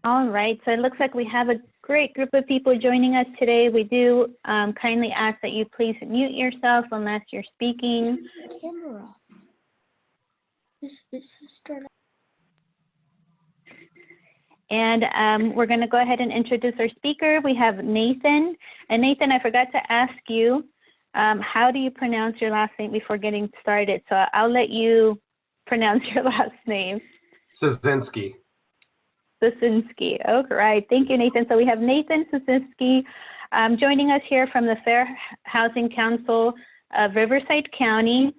All right, so it looks like we have a great group of people joining us today. We do kindly ask that you please mute yourself unless you're speaking. Camera off. It's started. And we're going to go ahead and introduce our speaker. We have Nathan. And Nathan, I forgot to ask you, how do you pronounce your last name before getting started? So I'll let you pronounce your last name. Cieszynski. Cieszynski. All right. Thank you, Nathan. So we have Nathan Cieszynski joining us here from the Fair Housing Council of Riverside County.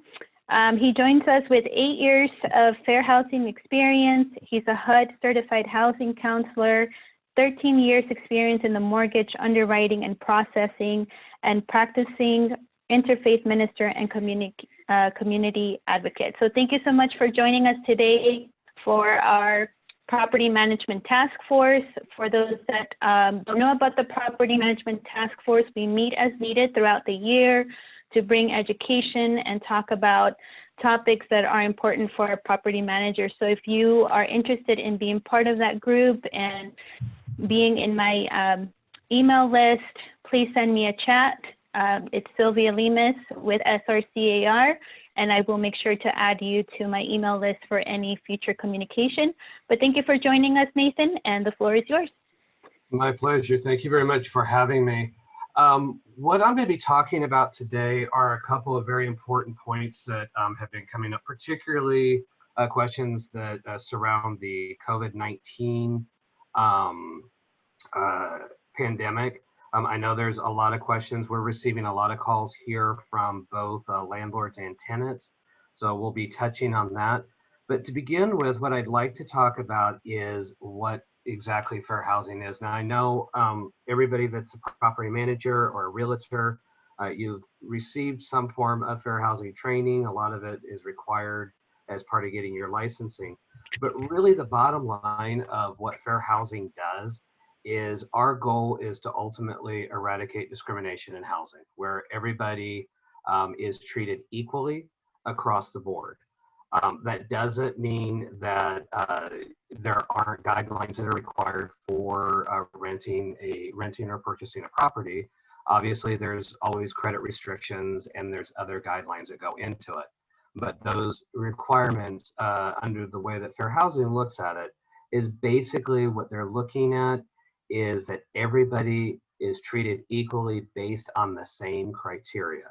He joins us with 8 years of fair housing experience. He's a HUD certified housing counselor, 13 years experience in the mortgage underwriting and processing, and practicing interfaith minister and community advocate. So thank you so much for joining us today for our Property Management Task Force. For those that don't know about the Property Management Task Force, we meet as needed throughout the year to bring education and talk about topics that are important for our property managers. So if you are interested in being part of that group and being in my email list, please send me a chat. It's Sylvia Lemus with SRCAR, and I will make sure to add you to my email list for any future communication. But thank you for joining us, Nathan, and the floor is yours. My pleasure. Thank you very much for having me. What I'm going to be talking about today are a couple of very important points that have been coming up, particularly questions that surround the COVID-19 pandemic. I know there's a lot of questions. We're receiving a lot of calls here from both landlords and tenants, so we'll be touching on that. But to begin with, what I'd like to talk about is what exactly fair housing is. Now, I know everybody that's a property manager or a realtor, you've received some form of fair housing training. A lot of it is required as part of getting your licensing. But really the bottom line of what fair housing does is our goal is to ultimately eradicate discrimination in housing, where everybody is treated equally across the board. That doesn't mean that there aren't guidelines that are required for renting or purchasing a property. Obviously, there's always credit restrictions and there's other guidelines that go into it. But those requirements under the way that fair housing looks at it is basically what they're looking at is that everybody is treated equally based on the same criteria.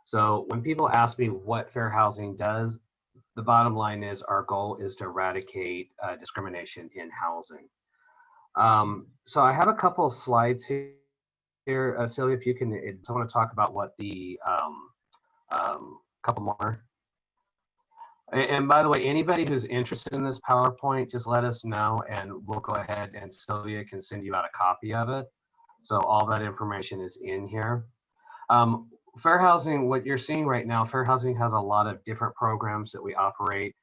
So when people ask me what fair housing does, the bottom line is our goal is to eradicate discrimination in housing. So I have a couple of slides here. Sylvia, if you can, I want to talk about what the couple more. And by the way, anybody who's interested in this PowerPoint, just let us know and we'll go ahead and Sylvia can send you out a copy of it. So all that information is in here. Fair housing, what you're seeing right now, fair housing has a lot of different programs that we operate,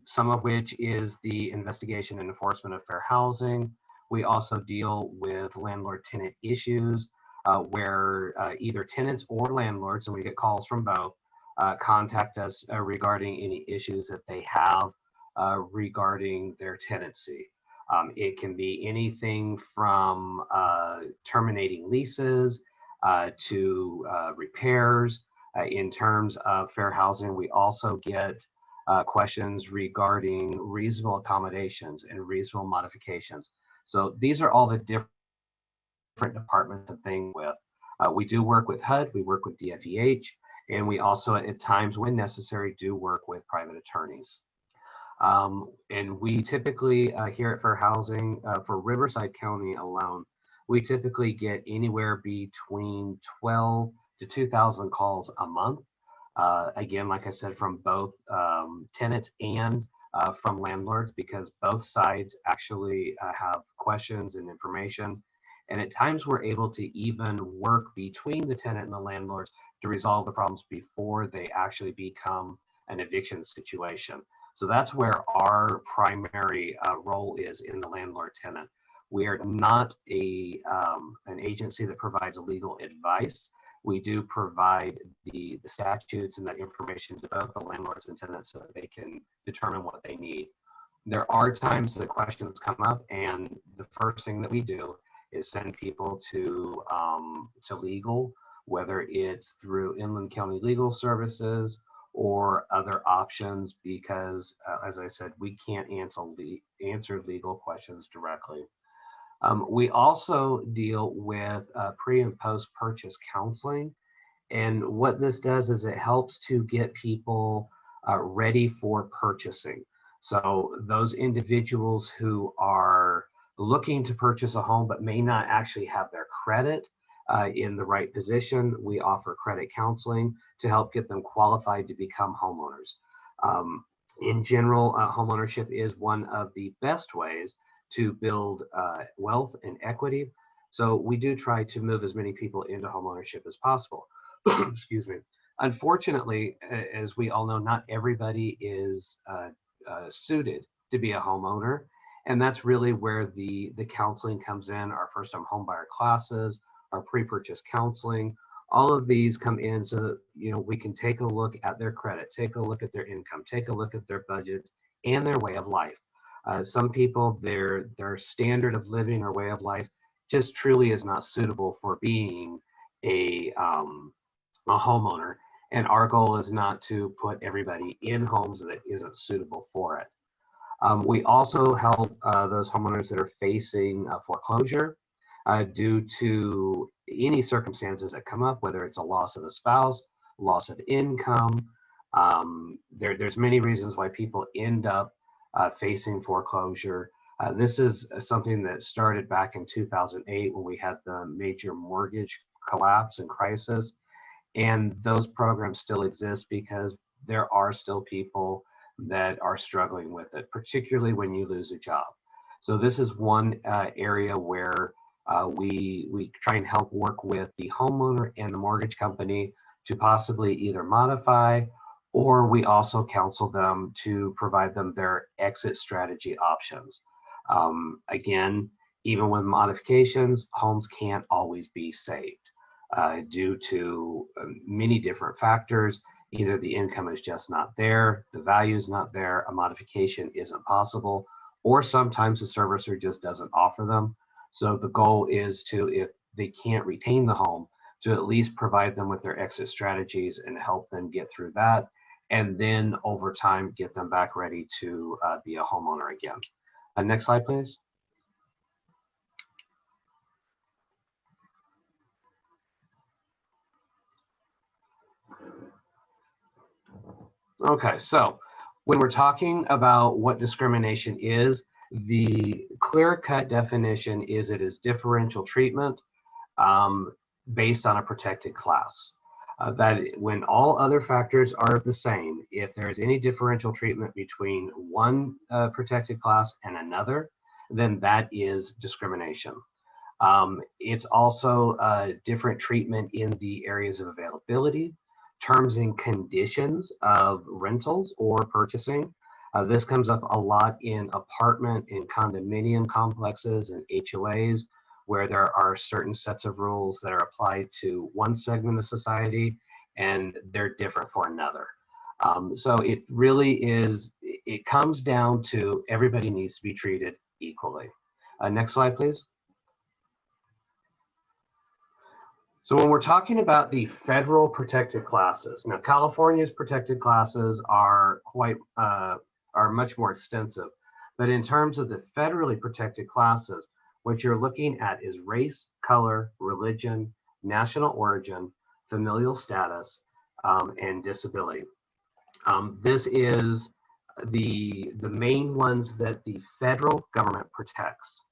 some of which is the investigation and enforcement of fair housing. We also deal with landlord-tenant issues where either tenants or landlords, and we get calls from both, contact us regarding any issues that they have regarding their tenancy. It can be anything from terminating leases to repairs. In terms of fair housing, we also get questions regarding reasonable accommodations and reasonable modifications. So these are all the different departments to think with. We do work with HUD, we work with DFEH, and we also, at times when necessary, do work with private attorneys. And we typically, here at Fair Housing, for Riverside County alone, we typically get anywhere between 12 to 2,000 calls a month. Again, like I said, from both tenants and from landlords, because both sides actually have questions and information. And at times we're able to even work between the tenant and the landlords to resolve the problems before they actually become an eviction situation. So that's where our primary role is in the landlord-tenant. We are not an agency that provides legal advice. We do provide the statutes and that information to both the landlords and tenants so that they can determine what they need. There are times that questions come up, and the first thing that we do is send people to legal, whether it's through Inland County Legal Services or other options, because as I said, we can't answer legal questions directly. We also deal with pre and post purchase counseling. And what this does is it helps to get people ready for purchasing. So those individuals who are looking to purchase a home but may not actually have their credit in the right position, we offer credit counseling to help get them qualified to become homeowners. In general, homeownership is one of the best ways to build wealth and equity. So we do try to move as many people into homeownership as possible. Excuse me. Unfortunately, as we all know, not everybody is suited to be a homeowner. And that's really where the counseling comes in, our first-time homebuyer classes, our pre-purchase counseling. All of these come in so that, you know, we can take a look at their credit, take a look at their income, take a look at their budgets and their way of life. Some people, their standard of living or way of life just truly is not suitable for being a homeowner. And our goal is not to put everybody in homes that isn't suitable for it. We also help those homeowners that are facing foreclosure due to any circumstances that come up, whether it's a loss of a spouse, loss of income. There's many reasons why people end up facing foreclosure. This is something that started back in 2008 when we had the major mortgage collapse and crisis. And those programs still exist because there are still people that are struggling with it, particularly when you lose a job. So this is one area where we try and help work with the homeowner and the mortgage company to possibly either modify, or we also counsel them to provide them their exit strategy options. Again, even with modifications, homes can't always be saved due to many different factors. Either the income is just not there, the value is not there, a modification isn't possible, or sometimes the servicer just doesn't offer them. So the goal is to, if they can't retain the home, to at least provide them with their exit strategies and help them get through that. And then over time, get them back ready to be a homeowner again. Next slide, please. Okay, so when we're talking about what discrimination is, the clear-cut definition is it is differential treatment based on a protected class. That when all other factors are the same, if there is any differential treatment between one protected class and another, then that is discrimination. It's also different treatment in the areas of availability, terms and conditions of rentals or purchasing. This comes up a lot in apartment and condominium complexes and HOAs, where there are certain sets of rules that are applied to one segment of society and they're different for another. So it really is, it comes down to everybody needs to be treated equally. Next slide, please. So when we're talking about the federal protected classes, now California's protected classes are much more extensive, but in terms of the federally protected classes, what you're looking at is race, color, religion, national origin, familial status, and disability. This is the main ones that the federal government protects.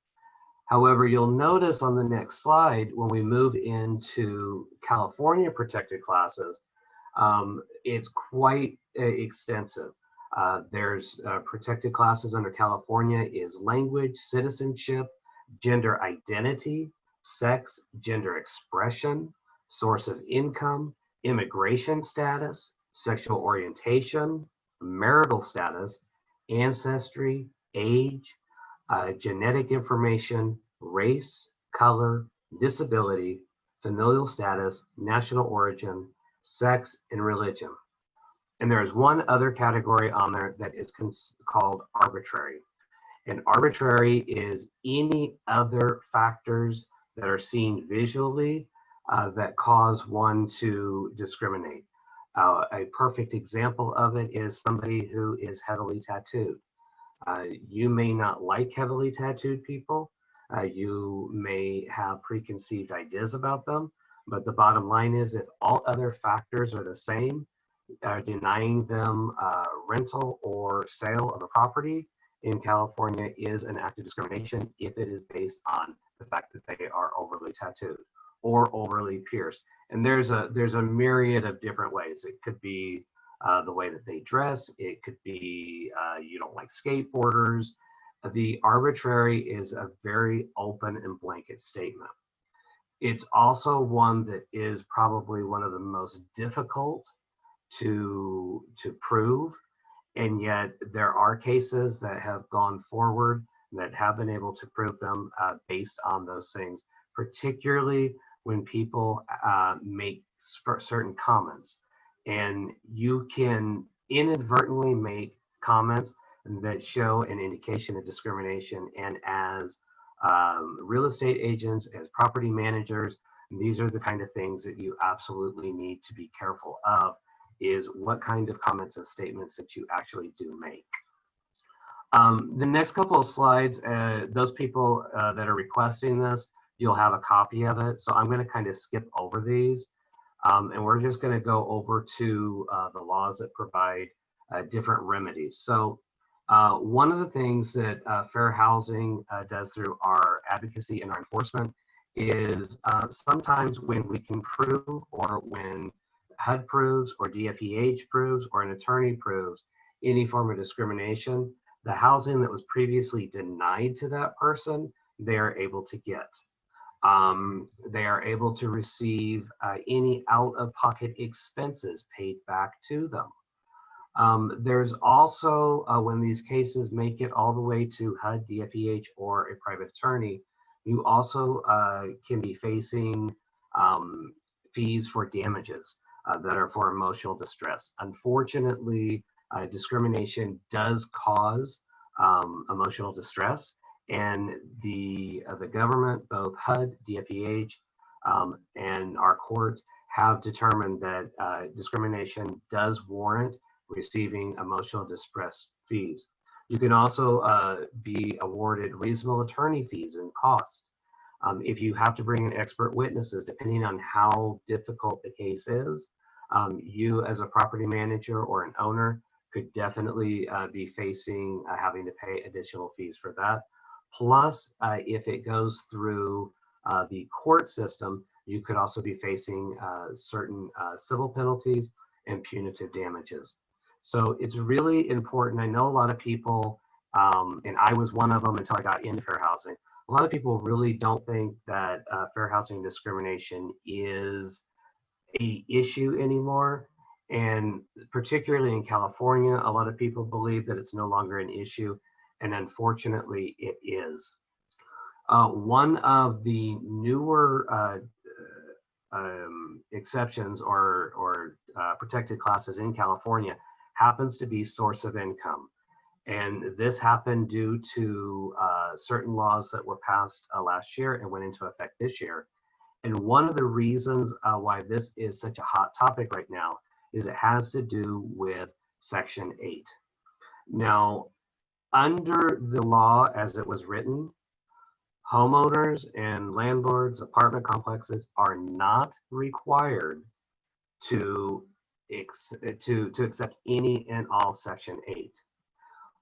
However, you'll notice on the next slide, when we move into California protected classes, it's quite extensive. There's protected classes under California is language, citizenship, gender identity, sex, gender expression, source of income, immigration status, sexual orientation, marital status, ancestry, age, genetic information, race, color, disability, familial status, national origin, sex, and religion. And there is one other category on there that is called arbitrary. And arbitrary is any other factors that are seen visually that cause one to discriminate. A perfect example of it is somebody who is heavily tattooed. You may not like heavily tattooed people. You may have preconceived ideas about them, but the bottom line is if all other factors are the same, denying them rental or sale of a property in California is an act of discrimination if it is based on the fact that they are overly tattooed or overly pierced. And there's a myriad of different ways. It could be the way that they dress. It could be you don't like skateboarders. The arbitrary is a very open and blanket statement. It's also one that is probably one of the most difficult to prove, and yet there are cases that have gone forward that have been able to prove them based on those things, particularly when people make certain comments. And you can inadvertently make comments that show an indication of discrimination. And as real estate agents, as property managers, these are the kind of things that you absolutely need to be careful of, is what kind of comments and statements that you actually do make. The next couple of slides, those people that are requesting this, you'll have a copy of it. So I'm going to kind of skip over these. And we're just going to go over to the laws that provide different remedies. So one of the things that Fair Housing does through our advocacy and our enforcement is sometimes when we can prove, or when HUD proves, or DFEH proves, or an attorney proves any form of discrimination, the housing that was previously denied to that person, they are able to get. They are able to receive any out-of-pocket expenses paid back to them. There's also, when these cases make it all the way to HUD, DFEH, or a private attorney, you also can be facing fees for damages that are for emotional distress. Unfortunately, discrimination does cause emotional distress, and the government, both HUD, DFEH, and our courts have determined that discrimination does warrant receiving emotional distress fees. You can also be awarded reasonable attorney fees and costs. If you have to bring in expert witnesses, depending on how difficult the case is, you as a property manager or an owner could definitely be facing having to pay additional fees for that. Plus, if it goes through the court system, you could also be facing certain civil penalties and punitive damages. So it's really important. I know a lot of people, and I was one of them until I got into fair housing, a lot of people really don't think that fair housing discrimination is an issue anymore. And particularly in California, a lot of people believe that it's no longer an issue. And unfortunately, it is. One of the newer exceptions or protected classes in California happens to be source of income. And this happened due to certain laws that were passed last year and went into effect this year. And one of the reasons why this is such a hot topic right now is it has to do with Section 8. Now, under the law as it was written, homeowners and landlords, apartment complexes are not required to accept any and all Section 8.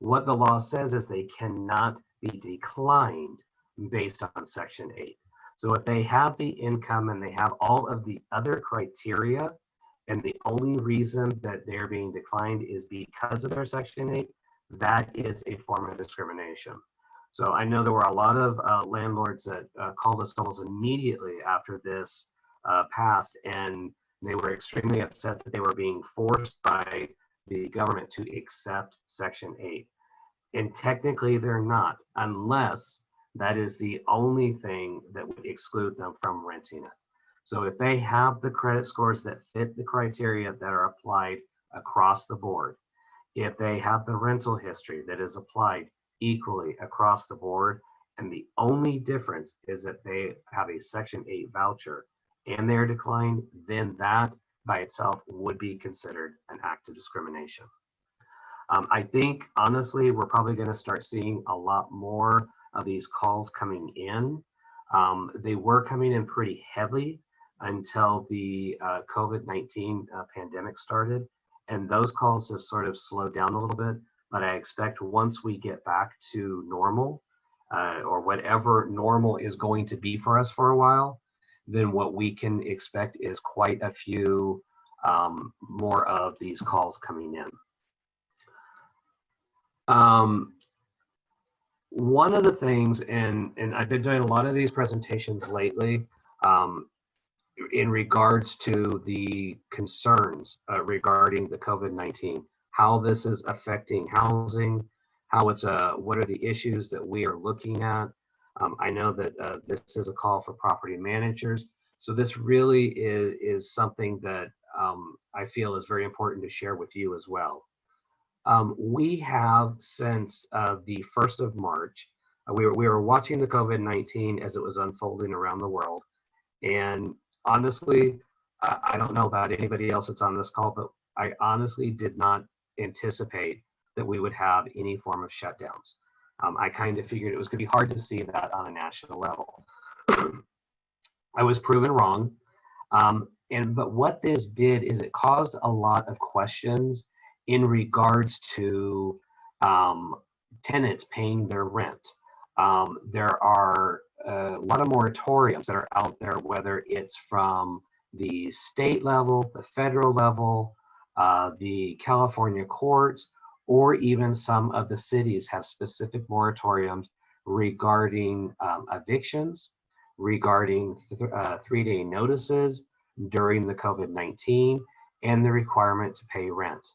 What the law says is they cannot be declined based on Section 8. So if they have the income and they have all of the other criteria, and the only reason that they're being declined is because of their Section 8, that is a form of discrimination. So I know there were a lot of landlords that called us almost immediately after this passed, and they were extremely upset that they were being forced by the government to accept Section 8. And technically they're not, unless that is the only thing that would exclude them from renting it. So if they have the credit scores that fit the criteria that are applied across the board, if they have the rental history that is applied equally across the board. And the only difference is that they have a Section 8 voucher and they're declined, then that by itself would be considered an act of discrimination. I think, honestly, we're probably going to start seeing a lot more of these calls coming in. They were coming in pretty heavily until the COVID-19 pandemic started. And those calls have sort of slowed down a little bit. But I expect once we get back to normal, or whatever normal is going to be for us for a while, then what we can expect is quite a few more of these calls coming in. One of the things, and I've been doing a lot of these presentations lately in regards to the concerns regarding the COVID-19, how this is affecting housing, how it's what are the issues that we are looking at. I know that this is a call for property managers, so this really is something that I feel is very important to share with you as well. We have since the 1st of March, we were watching the COVID-19 as it was unfolding around the world. And honestly, I don't know about anybody else that's on this call, but I honestly did not anticipate that we would have any form of shutdowns. I kind of figured it was going to be hard to see that on a national level. I was proven wrong. But what this did is it caused a lot of questions in regards to tenants paying their rent. There are a lot of moratoriums that are out there, whether it's from the state level, the federal level, the California courts, or even some of the cities have specific moratoriums regarding evictions, regarding 3-day notices during the COVID-19, and the requirement to pay rent.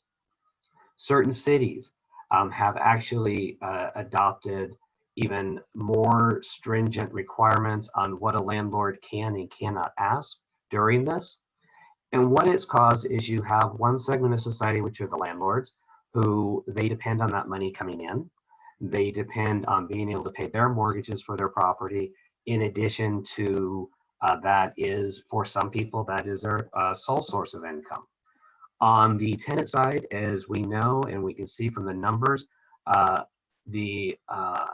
Certain cities have actually adopted even more stringent requirements on what a landlord can and cannot ask during this. And what it's caused is you have one segment of society, which are the landlords, who they depend on that money coming in. They depend on being able to pay their mortgages for their property. In addition to that is, for some people, that is their sole source of income. On the tenant side, as we know, and we can see from the numbers, the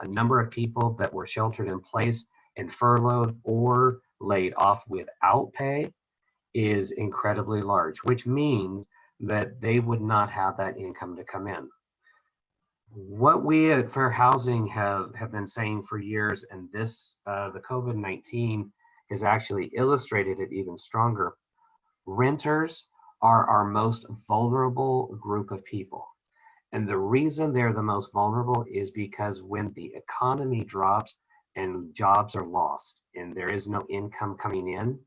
number of people that were sheltered in place and furloughed or laid off without pay is incredibly large, which means that they would not have that income to come in. What we at Fair Housing have been saying for years, and this the COVID-19 has actually illustrated it even stronger. Renters are our most vulnerable group of people. And the reason they're the most vulnerable is because when the economy drops and jobs are lost and there is no income coming in,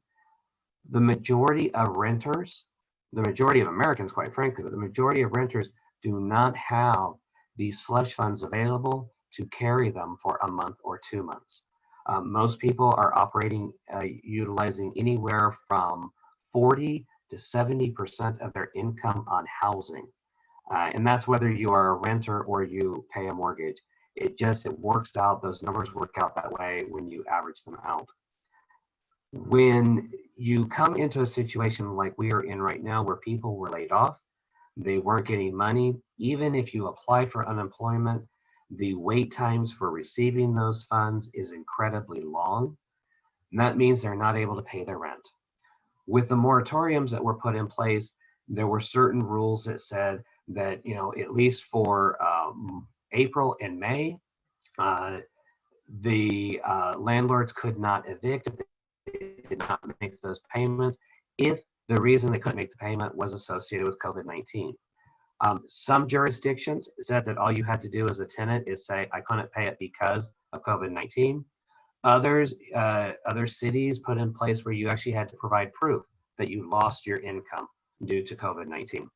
the majority of renters, the majority of Americans, quite frankly, but the majority of renters do not have these slush funds available to carry them for a month or 2 months. Most people are operating, utilizing anywhere from 40 to 70% of their income on housing. And that's whether you are a renter or you pay a mortgage. It works out, those numbers work out that way when you average them out. When you come into a situation like we are in right now, where people were laid off, they weren't getting money, even if you apply for unemployment, the wait times for receiving those funds is incredibly long. And that means they're not able to pay their rent. With the moratoriums that were put in place, there were certain rules that said that, at least for April and May, the landlords could not evict if they did not make those payments, if the reason they couldn't make the payment was associated with COVID-19. Some jurisdictions said that all you had to do as a tenant is say, I couldn't pay it because of COVID-19. Other cities put in place where you actually had to provide proof that you lost your income due to COVID-19.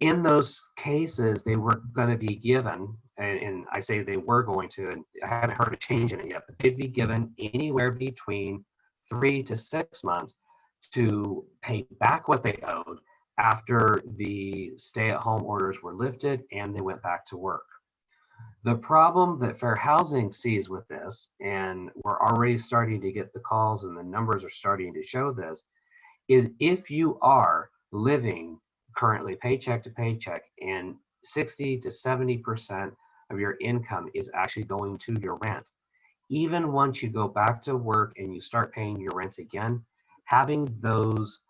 In those cases, they were going to be given, and I say they were going to, and I haven't heard a change in it yet, but they'd be given anywhere between 3 to 6 months to pay back what they owed after the stay-at-home orders were lifted and they went back to work. The problem that fair housing sees with this, and we're already starting to get the calls and the numbers are starting to show this, is if you are living currently paycheck to paycheck and 60 to 70% of your income is actually going to your rent, even once you go back to work and you start paying your rent again, having those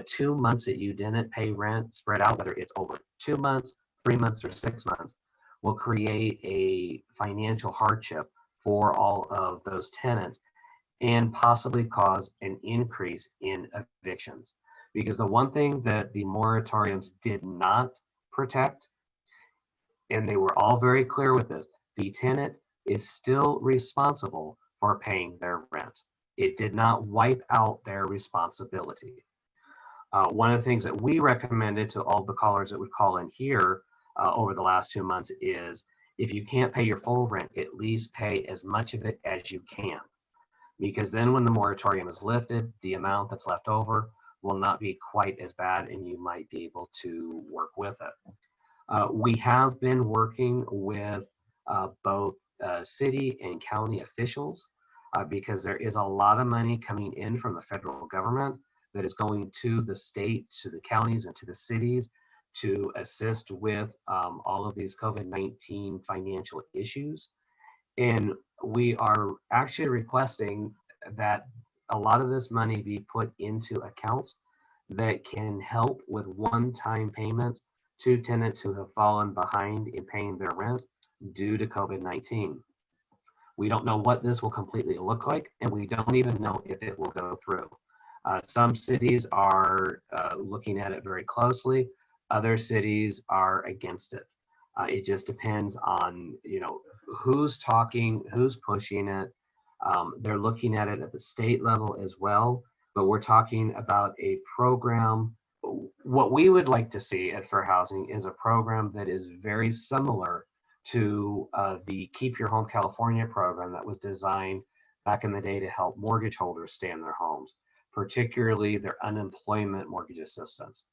2 months that you didn't pay rent spread out, whether it's over 2 months, 3 months, or 6 months, will create a financial hardship for all of those tenants and possibly cause an increase in evictions. Because the one thing that the moratoriums did not protect, and they were all very clear with this, the tenant is still responsible for paying their rent. It did not wipe out their responsibility. One of the things that we recommended to all the callers that would call in here over the last 2 months is if you can't pay your full rent, at least pay as much of it as you can. Because then when the moratorium is lifted, the amount that's left over will not be quite as bad and you might be able to work with it. We have been working with both city and county officials because there is a lot of money coming in from the federal government that is going to the state, to the counties, and to the cities to assist with all of these COVID-19 financial issues. And we are actually requesting that a lot of this money be put into accounts that can help with one-time payments to tenants who have fallen behind in paying their rent due to COVID-19. We don't know what this will completely look like, and we don't even know if it will go through. Some cities are looking at it very closely. Other cities are against it. It just depends on, who's talking, who's pushing it. They're looking at it at the state level as well, but we're talking about a program. What we would like to see at Fair Housing is a program that is very similar to the Keep Your Home California program that was designed back in the day to help mortgage holders stay in their homes, particularly their unemployment mortgage assistance.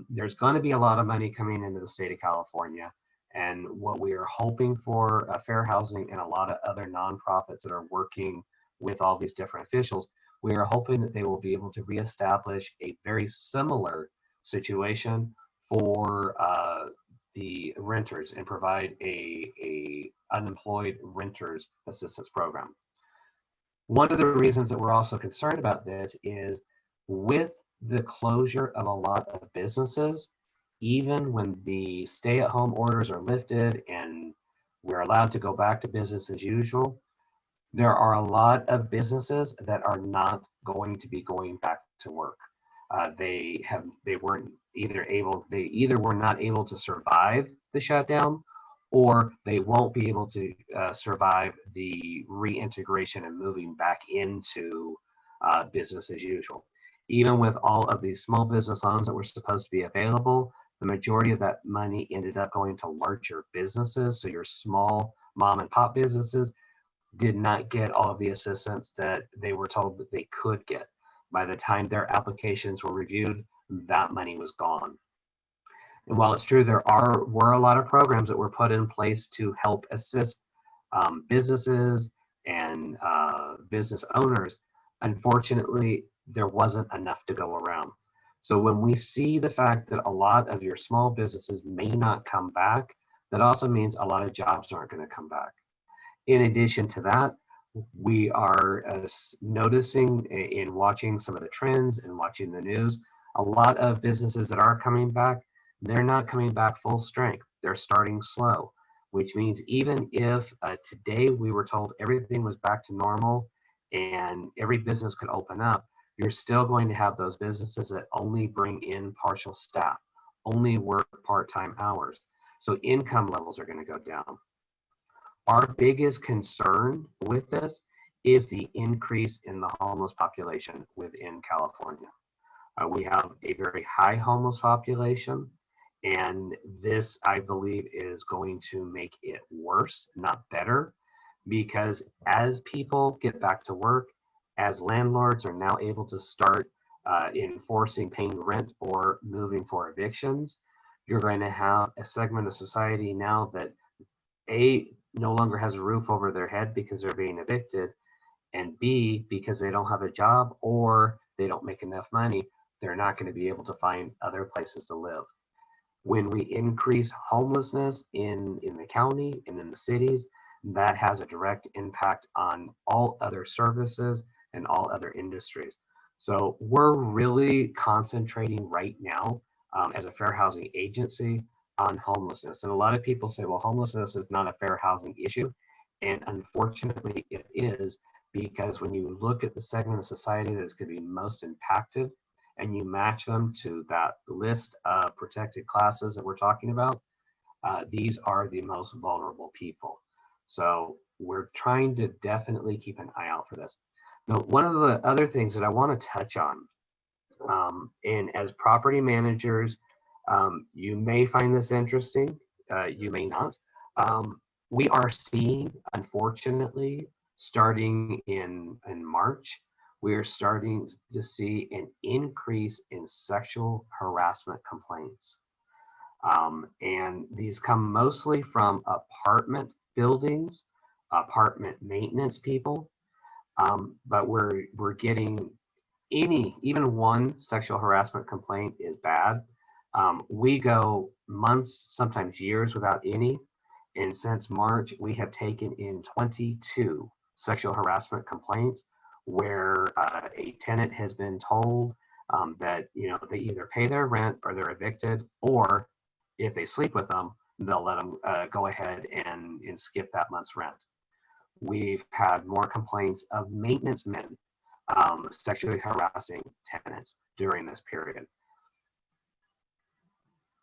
There's going to be a lot of money coming into the state of California. And what we are hoping for Fair Housing and a lot of other nonprofits that are working with all these different officials, we are hoping that they will be able to reestablish a very similar situation for the renters and provide a unemployed renters assistance program. One of the reasons that we're also concerned about this is with the closure of a lot of businesses, even when the stay-at-home orders are lifted and we're allowed to go back to business as usual, there are a lot of businesses that are not going to be going back to work. They either were not able to survive the shutdown, or they won't be able to survive the reintegration and moving back into business as usual. Even with all of these small business loans that were supposed to be available, the majority of that money ended up going to larger businesses. So your small mom and pop businesses did not get all of the assistance that they were told that they could get. By the time their applications were reviewed, that money was gone. And while it's true there were a lot of programs that were put in place to help assist businesses and business owners, unfortunately, there wasn't enough to go around. So when we see the fact that a lot of your small businesses may not come back, that also means a lot of jobs aren't going to come back. In addition to that, we are noticing in watching some of the trends and watching the news, a lot of businesses that are coming back, they're not coming back full strength. They're starting slow, which means even if today we were told everything was back to normal and every business could open up, you're still going to have those businesses that only bring in partial staff, only work part-time hours. So income levels are going to go down. Our biggest concern with this is the increase in the homeless population within California. We have a very high homeless population, and this, I believe, is going to make it worse, not better, because as people get back to work, as landlords are now able to start enforcing paying rent or moving for evictions, you're going to have a segment of society now that A, no longer has a roof over their head because they're being evicted, and B, because they don't have a job or they don't make enough money, they're not going to be able to find other places to live. When we increase homelessness in the county and in the cities, that has a direct impact on all other services and all other industries. So we're really concentrating right now as a fair housing agency on homelessness. And a lot of people say, well, homelessness is not a fair housing issue. And unfortunately, it is, because when you look at the segment of society that's going to be most impacted and you match them to that list of protected classes that we're talking about, these are the most vulnerable people. So we're trying to definitely keep an eye out for this. Now, one of the other things that I want to touch on, and as property managers, you may find this interesting, you may not. We are seeing, unfortunately, starting in March, we are starting to see an increase in sexual harassment complaints. And these come mostly from apartment buildings, apartment maintenance people, but we're getting even one sexual harassment complaint is bad. We go months, sometimes years without any. And since March, we have taken in 22 sexual harassment complaints where a tenant has been told that they either pay their rent or they're evicted, or if they sleep with them, they'll let them go ahead and skip that month's rent. We've had more complaints of maintenance men sexually harassing tenants during this period.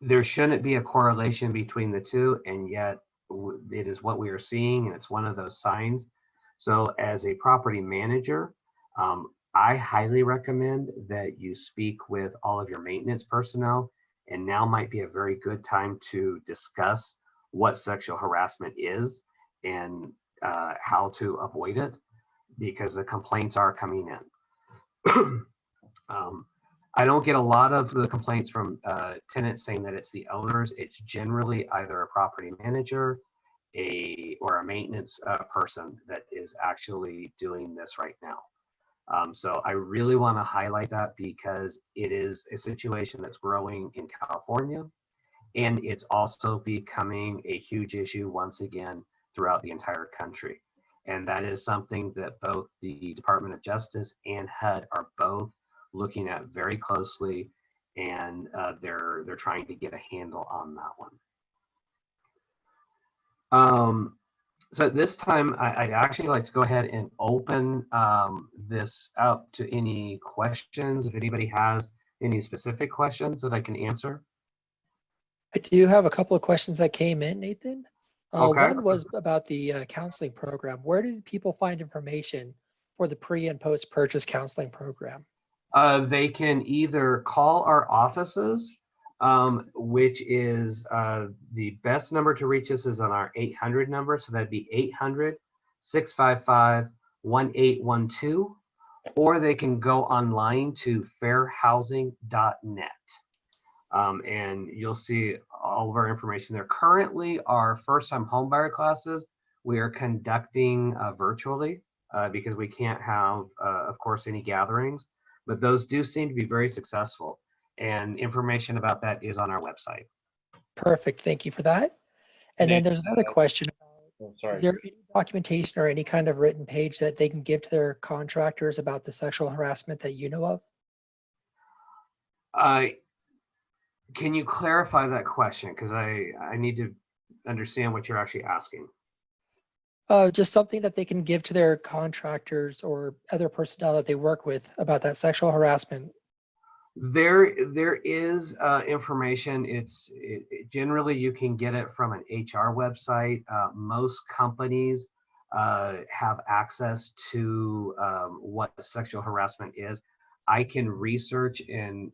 There shouldn't be a correlation between the two, and yet it is what we are seeing, and it's one of those signs. So as a property manager, I highly recommend that you speak with all of your maintenance personnel, and now might be a very good time to discuss what sexual harassment is and how to avoid it, because the complaints are coming in. I don't get a lot of the complaints from tenants saying that it's the owners. It's generally either a property manager or a maintenance person that is actually doing this right now. So I really want to highlight that, because it is a situation that's growing in California, and it's also becoming a huge issue once again throughout the entire country. And that is something that both the Department of Justice and HUD are both looking at very closely, and they're trying to get a handle on that one. So at this time, I'd actually like to go ahead and open this up to any questions. If anybody has any specific questions that I can answer. I do have a couple of questions that came in, Nathan. Okay. One was about the counseling program. Where do people find information for the pre and post purchase counseling program? They can either call our offices, which is the best number to reach us is on our 800 number. So that'd be 800-655-1812, or they can go online to fairhousing.net. And you'll see all of our information there. Currently, our first-time homebuyer classes, we are conducting virtually because we can't have, of course, any gatherings, but those do seem to be very successful. And information about that is on our website. Perfect. Thank you for that. And then there's another question. Is there any documentation or any kind of written page that they can give to their contractors about the sexual harassment that you know of? Can you clarify that question? Because I need to understand what you're actually asking. Just something that they can give to their contractors or other personnel that they work with about that sexual harassment. There is information. Generally you can get it from an HR website. Most companies have access to what sexual harassment is. I can research and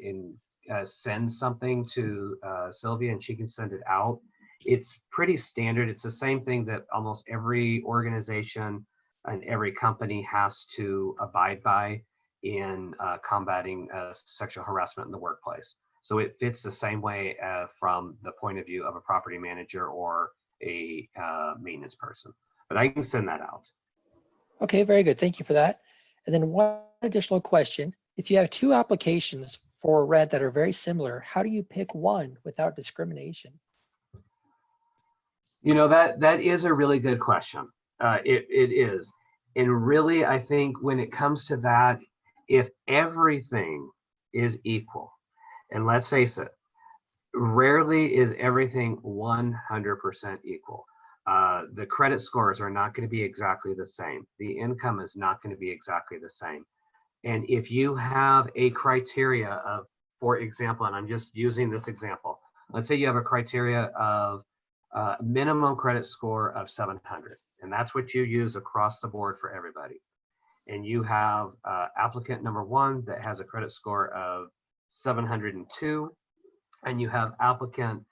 send something to Sylvia, and she can send it out. It's pretty standard. It's the same thing that almost every organization and every company has to abide by in combating sexual harassment in the workplace. So it fits the same way from the point of view of a property manager or a maintenance person. But I can send that out. Okay, very good. Thank you for that. And then one additional question. If you have two applications for rent that are very similar, how do you pick one without discrimination? You know, that is a really good question. It is. And really, I think when it comes to that, if everything is equal, and let's face it, rarely is everything 100% equal. The credit scores are not going to be exactly the same. The income is not going to be exactly the same. And if you have a criteria of, for example, and I'm just using this example, let's say you have a criteria of minimum credit score of 700, and that's what you use across the board for everybody. And you have applicant number one that has a credit score of 702, and you have applicant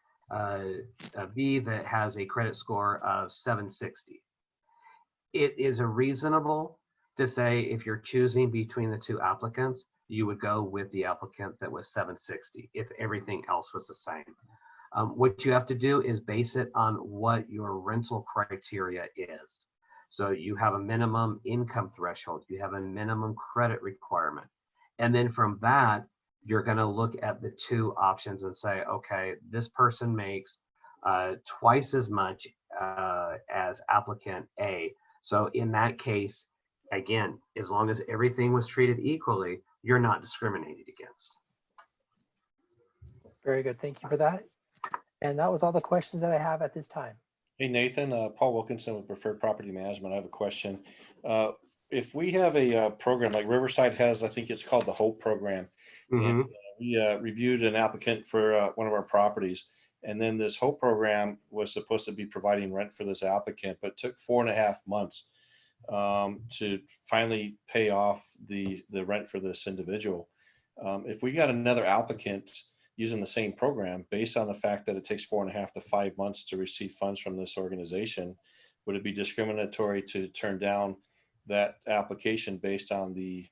B that has a credit score of 760. It is reasonable to say if you're choosing between the two applicants, you would go with the applicant that was 760 if everything else was the same. What you have to do is base it on what your rental criteria is. So you have a minimum income threshold, you have a minimum credit requirement. And then from that, you're going to look at the two options and say, okay, this person makes twice as much as applicant A. So in that case, again, as long as everything was treated equally, you're not discriminated against. Very good. Thank you for that. And that was all the questions that I have at this time. Hey, Nathan, Paul Wilkinson with Preferred Property Management. I have a question. If we have a program like Riverside has, I think it's called the HOPE program. And we reviewed an applicant for one of our properties. And then this HOPE program was supposed to be providing rent for this applicant, but took 4.5 months to finally pay off the rent for this individual. If we got another applicant using the same program, based on the fact that it takes 4.5 to 5 months to receive funds from this organization, would it be discriminatory to turn down that application based on the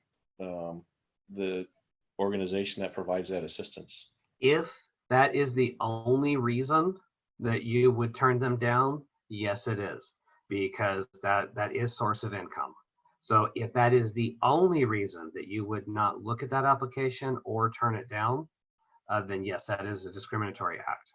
organization that provides that assistance? If that is the only reason that you would turn them down, yes, it is, because that is source of income. So if that is the only reason that you would not look at that application or turn it down, then yes, that is a discriminatory act.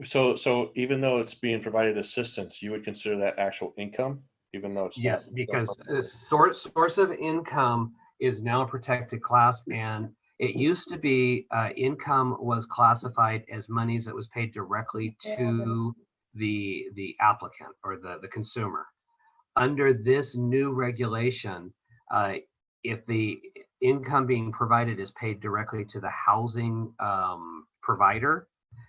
So even though it's being provided assistance, you would consider that actual income, even though it's yes, because source of income is now a protected class, and it used to be income was classified as monies that was paid directly to the applicant or the consumer. Under this new regulation, if the income being provided is paid directly to the housing provider,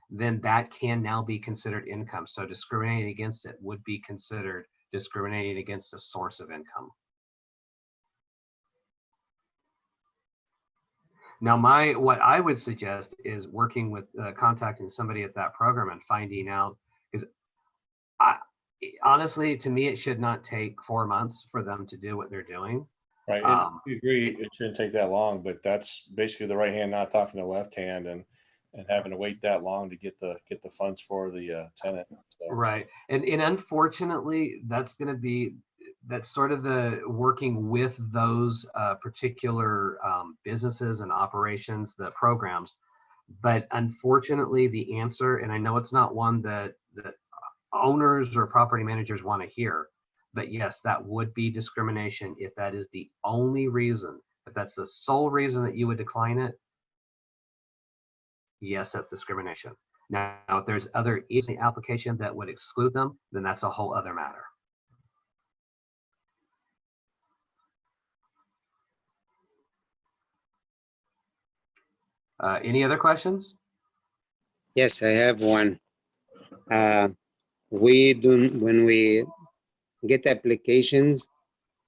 then that can now be considered income. So discriminating against it would be considered discriminating against a source of income. Now, what I would suggest is working with contacting somebody at that program and finding out, because honestly, to me, it should not take 4 months for them to do what they're doing. Right. And we agree it shouldn't take that long, but that's basically the right hand not talking to the left hand, and having to wait that long to get the funds for the tenant. So. Right. And unfortunately, that's sort of the working with those particular businesses and operations, the programs. But unfortunately, the answer, and I know it's not one that owners or property managers want to hear, but yes, that would be discrimination if that is the only reason, if that's the sole reason that you would decline it. Yes, that's discrimination. Now, if there's other issues in the application that would exclude them, then that's a whole other matter. Any other questions? Yes, I have one. When we get applications,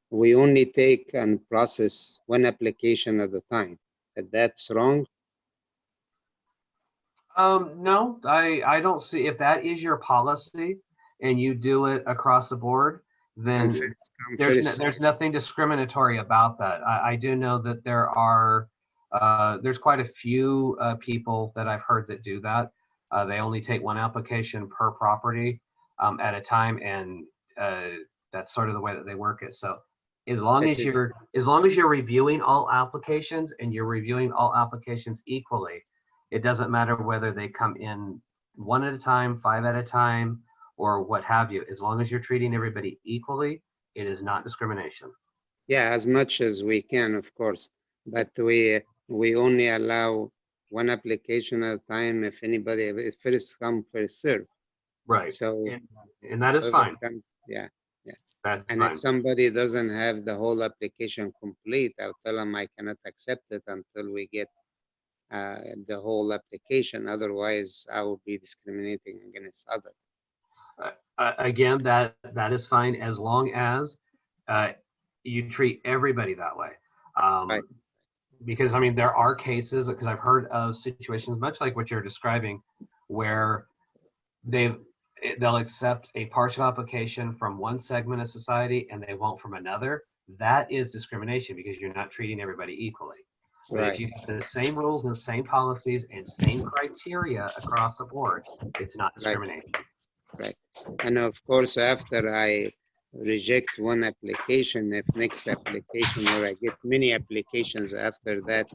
we only take and process one application at a time. That's wrong? No, I don't see, if that is your policy and you do it across the board, then there's nothing discriminatory about that. I do know that there's quite a few people that I've heard that do that. They only take one application per property. at a time, and that's sort of the way that they work it. So as long as you're reviewing all applications and you're reviewing all applications equally, it doesn't matter whether they come in 1 at a time, 5 at a time, or what have you. As long as you're treating everybody equally, it is not discrimination. Yeah, as much as we can, of course, but we only allow one application at a time. If anybody, if first come, first serve. Right. So and that is fine. Yeah. That's And fine. if somebody doesn't have the whole application complete, I'll tell them I cannot accept it until we get the whole application. Otherwise, I will be discriminating against others. Again, that is fine as long as you treat everybody that way. Right. Because I mean, there are cases, because I've heard of situations much like what you're describing, where they'll accept a partial application from one segment of society and they won't from another. That is discrimination because you're not treating everybody equally. But Right. if you have the same rules and same policies and same criteria across the board, it's not discrimination. Right. And of course, after I reject one application, if next application, or I get many applications after that,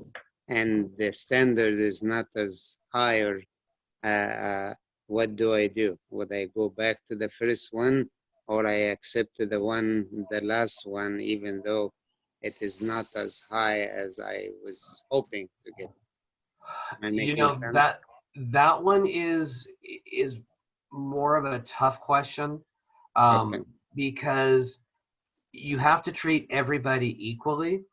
and the standard is not as high, or what do I do? Would I go back to the first one, or I accept the last one, even though it is not as high as I was hoping to get? You know, that one is more of a tough question, Okay. because you have to treat everybody equally.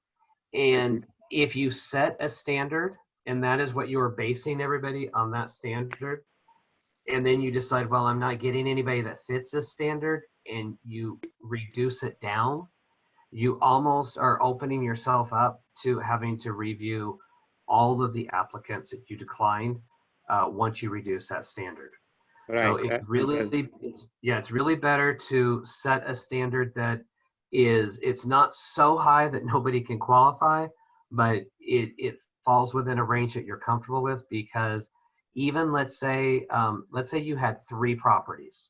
And if you set a standard, and that is what you are basing everybody on, that standard, and then you decide, well, I'm not getting anybody that fits this standard, and you reduce it down, you almost are opening yourself up to having to review all of the applicants that you declined once you reduce that standard. Right. So it's really better to set a standard that it's not so high that nobody can qualify, but it falls within a range that you're comfortable with. Because even let's say you had 3 properties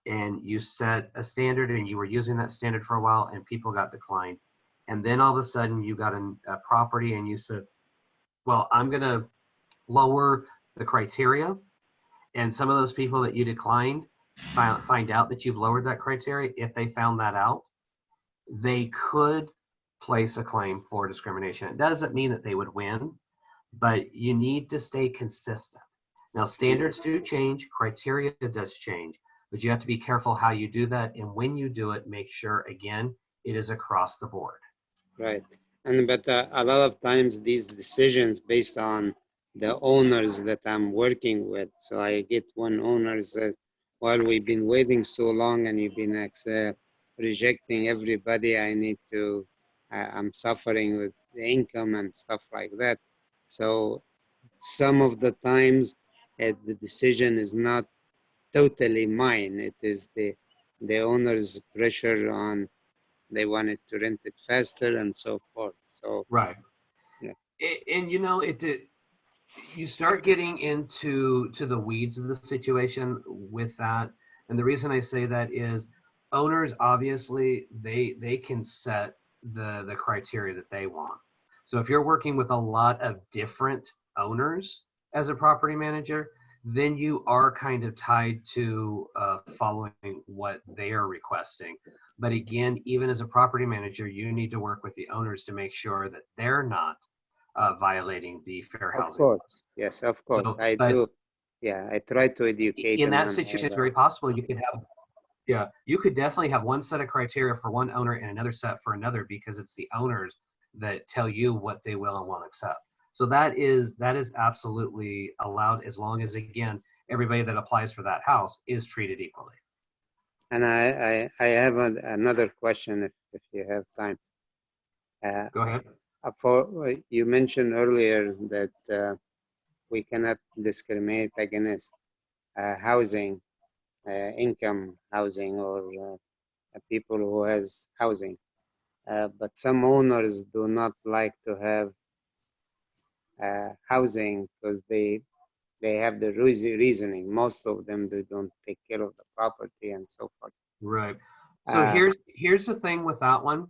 and you set a standard and you were using that standard for a while and people got declined, and then all of a sudden you got a property and you said, well, I'm going to lower the criteria, and some of those people that you declined find out that you've lowered that criteria. If they found that out, they could place a claim for discrimination. It doesn't mean that they would win, but you need to stay consistent. Now, standards do change, criteria does change, but you have to be careful how you do that. And when you do it, make sure, again, it is across the board. Right. But a lot of times these decisions based on the owners that I'm working with. So I get one owner says, well, we've been waiting so long and you've been rejecting everybody. I'm suffering with the income and stuff like that. So some of the times the decision is not totally mine. It is the owner's pressure on, they wanted to rent it faster and so forth. So right. Yeah. And you know, you start getting into the weeds of the situation with that. And the reason I say that is owners, obviously, they can set the criteria that they want. So if you're working with a lot of different owners as a property manager, then you are kind of tied to following what they are requesting. But again, even as a property manager, you need to work with the owners to make sure that they're not violating the fair housing. Of course, yes, of course, So, I do. Yeah, I try to educate in them that on situation, all it's very possible you could have, you could definitely have one set of criteria for one owner and another set for another, because it's the owners that tell you what they will and won't accept. So that is absolutely allowed, as long as, again, everybody that applies for that house is treated equally. And I have another question if you have time. Go ahead. You mentioned earlier that we cannot discriminate against housing, income housing, or people who has housing. But some owners do not like to have housing because they they have the reasoning. Most of them, they don't take care of the property and so forth. Right. So here's the thing with that one.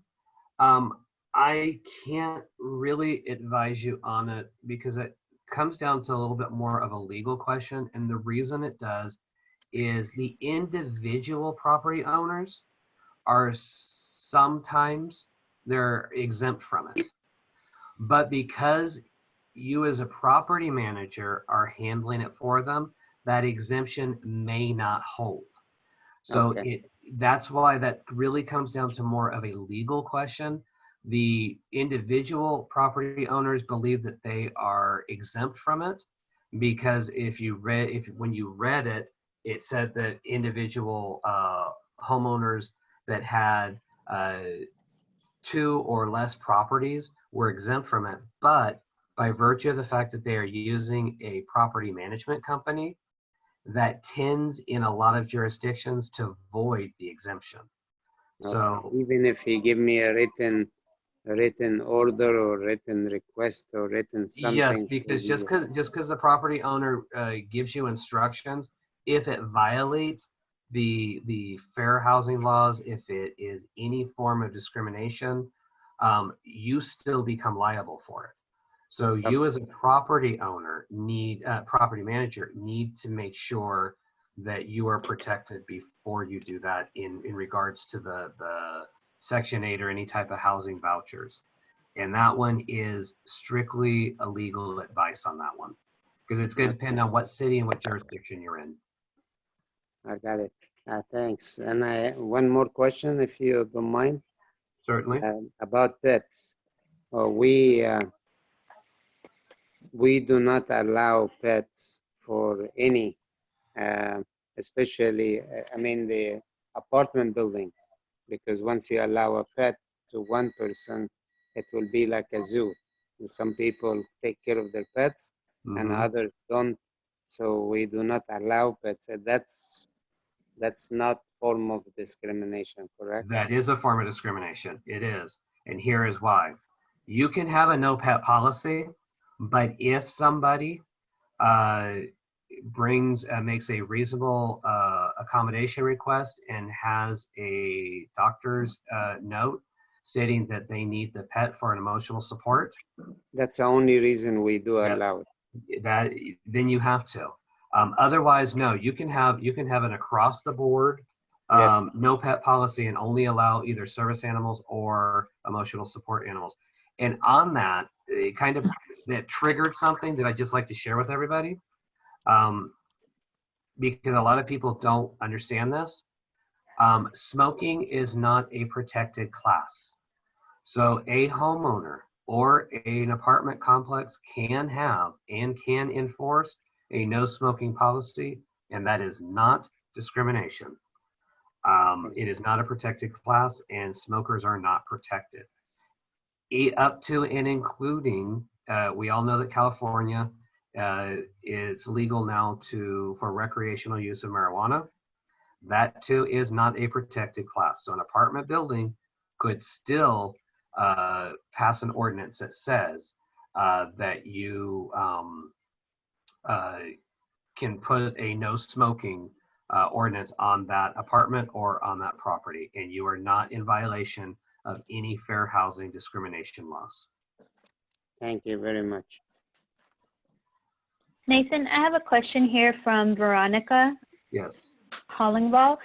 I can't really advise you on it because it comes down to a little bit more of a legal question. And the reason it does is the individual property owners are sometimes they're exempt from it. But because you as a property manager are handling it for them, that exemption may not hold. So that's why that really comes down to more of a legal question. The individual property owners believe that they are exempt from it because when you read it, it said that individual homeowners that had 2 or less properties were exempt from it. But by virtue of the fact that they are using a property management company, that tends in a lot of jurisdictions to void the exemption. So even if he give me a written order or written request or written something. yes, because just because the property owner gives you instructions, if it violates the fair housing laws, if it is any form of discrimination, you still become liable for it. So you as a property owner property manager need to make sure that you are protected before you do that in regards to the Section 8 or any type of housing vouchers. And that one is strictly a legal advice on that one because it's going to depend on what city and what jurisdiction you're in. I got it. Thanks. And one more question, if you don't mind. Certainly. About pets. We do not allow pets for any, especially, the apartment buildings, because once you allow a pet to one person, it will be like a zoo. Some people take care of their pets and others don't. So we do not allow pets. That's not form of discrimination, correct? That is a form of discrimination. It is. And here is why. You can have a no pet policy, but if somebody makes a reasonable accommodation request and has a doctor's note stating that they need the pet for an emotional support, that's the only reason we do allow it. Then you have to. Otherwise, no. You can have an across the board no pet policy and only allow either service animals or emotional support animals. And on that, that triggered something that I'd just like to share with everybody, because a lot of people don't understand this. Smoking is not a protected class. So a homeowner or an apartment complex can have and can enforce a no smoking policy, and that is not discrimination. It is not a protected class, and smokers are not protected. Up to and including, we all know that California it's legal now for recreational use of marijuana. That too is not a protected class. So an apartment building could still pass an ordinance that says that you can put a no smoking ordinance on that apartment or on that property, and you are not in violation of any fair housing discrimination laws. Thank you very much. Nathan, I have a question here from Veronica Yes. Hollingwall.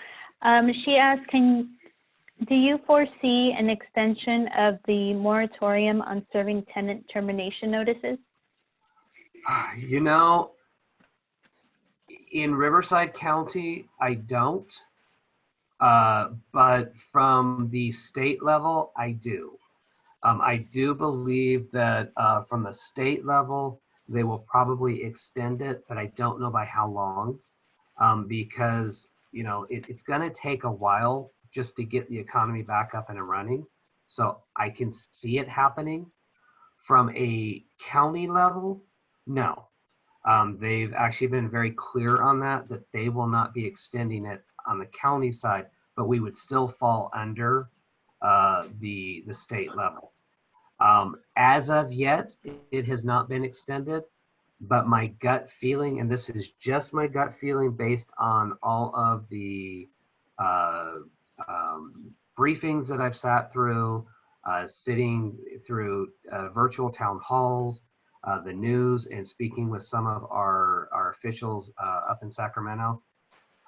She asked, do you foresee an extension of the moratorium on serving tenant termination notices? You know, in Riverside County, I don't. But from the state level, I do. I do believe that from the state level, they will probably extend it, but I don't know by how long, because it's going to take a while just to get the economy back up and running. So I can see it happening. From a county level, no. They've actually been very clear on that they will not be extending it on the county side, but we would still fall under the state level. As of yet, it has not been extended, but my gut feeling, and this is just my gut feeling based on all of the briefings that I've sat through, sitting through virtual town halls, the news, and speaking with some of our officials up in Sacramento,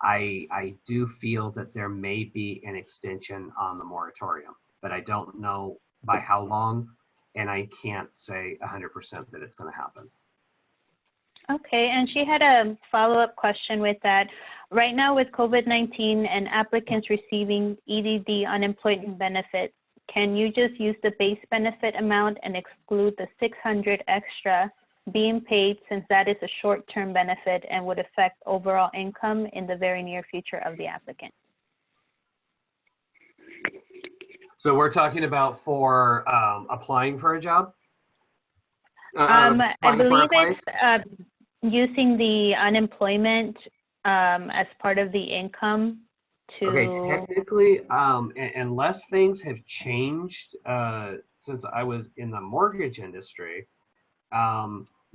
I do feel that there may be an extension on the moratorium, but I don't know by how long, and I can't say 100% that it's going to happen. Okay, and she had a follow-up question with that. Right now with COVID-19 and applicants receiving EDD unemployment benefits, can you just use the base benefit amount and exclude the $600 extra being paid, since that is a short-term benefit and would affect overall income in the very near future of the applicant? So we're talking about for applying for a job? I believe it's using the unemployment as part of the income to... Okay, technically, unless things have changed since I was in the mortgage industry,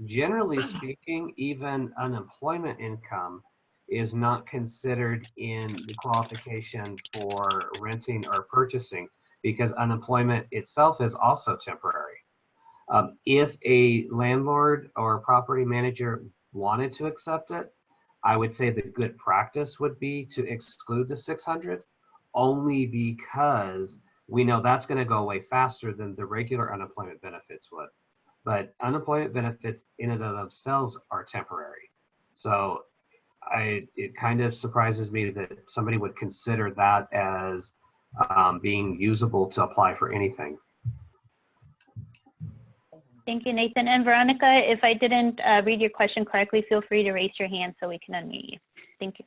generally speaking, even unemployment income is not considered in the qualification for renting or purchasing, because unemployment itself is also temporary. If a landlord or property manager wanted to accept it, I would say the good practice would be to exclude the 600, only because we know that's going to go away faster than the regular unemployment benefits would. But unemployment benefits in and of themselves are temporary. So it kind of surprises me that somebody would consider that as being usable to apply for anything. Thank you, Nathan. And Veronica, if I didn't read your question correctly, feel free to raise your hand so we can unmute you. Thank you.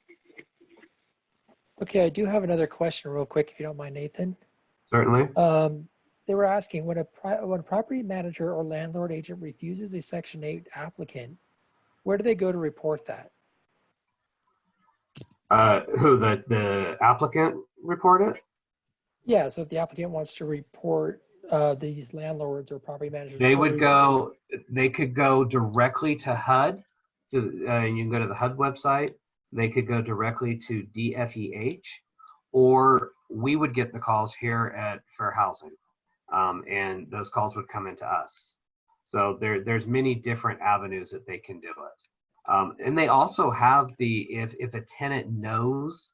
Okay, I do have another question real quick, if you don't mind, Nathan. Certainly. They were asking, when a property manager or landlord agent refuses a Section 8 applicant, where do they go to report that? Who, the applicant reported? Yeah, so if the applicant wants to report these landlords or property managers, They could go directly to HUD. You can go to the HUD website. They could go directly to DFEH, or we would get the calls here at Fair Housing, and those calls would come into us. So there's many different avenues that they can do it. And they also have if a tenant knows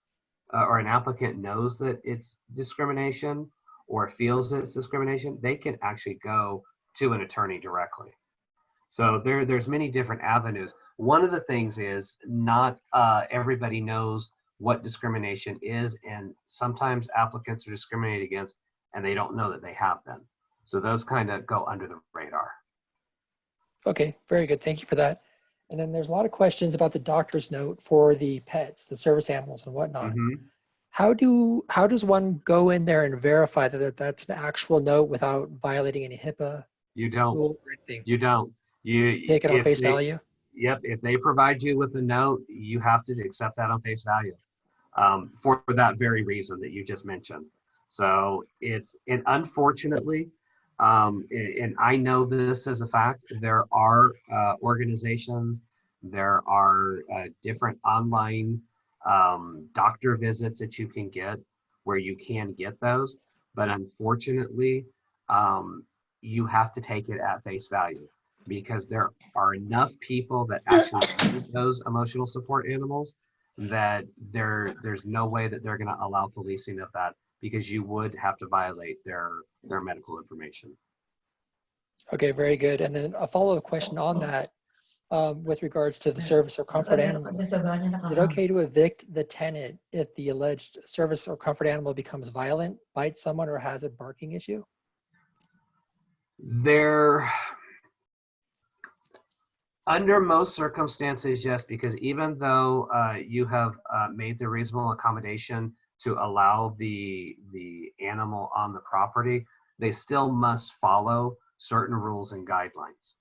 or an applicant knows that it's discrimination or feels that it's discrimination, they can actually go to an attorney directly. So there's many different avenues. One of the things is not everybody knows what discrimination is, and sometimes applicants are discriminated against and they don't know that they have been. So those kind of go under the radar. Okay, very good. Thank you for that. And then there's a lot of questions about the doctor's note for the pets, the service animals and whatnot. Mm-hmm. How does one go in there and verify that that's an actual note without violating any HIPAA? You don't. Rule or anything? You don't. You Take it on face value? Yep. If they provide you with a note, you have to accept that on face value for that very reason that you just mentioned. So and unfortunately, and I know this as a fact, there are organizations, there are different online doctor visits that you can get where you can get those, but unfortunately, you have to take it at face value, because there are enough people that actually need those emotional support animals that there's no way that they're going to allow policing of that, because you would have to violate their medical information. Okay, very good. And then a follow-up question on that, with regards to the service or comfort animal. Is it okay to evict the tenant if the alleged service or comfort animal becomes violent, bites someone, or has a barking issue? Under most circumstances, yes, because even though you have made the reasonable accommodation to allow the animal on the property, they still must follow certain rules and guidelines.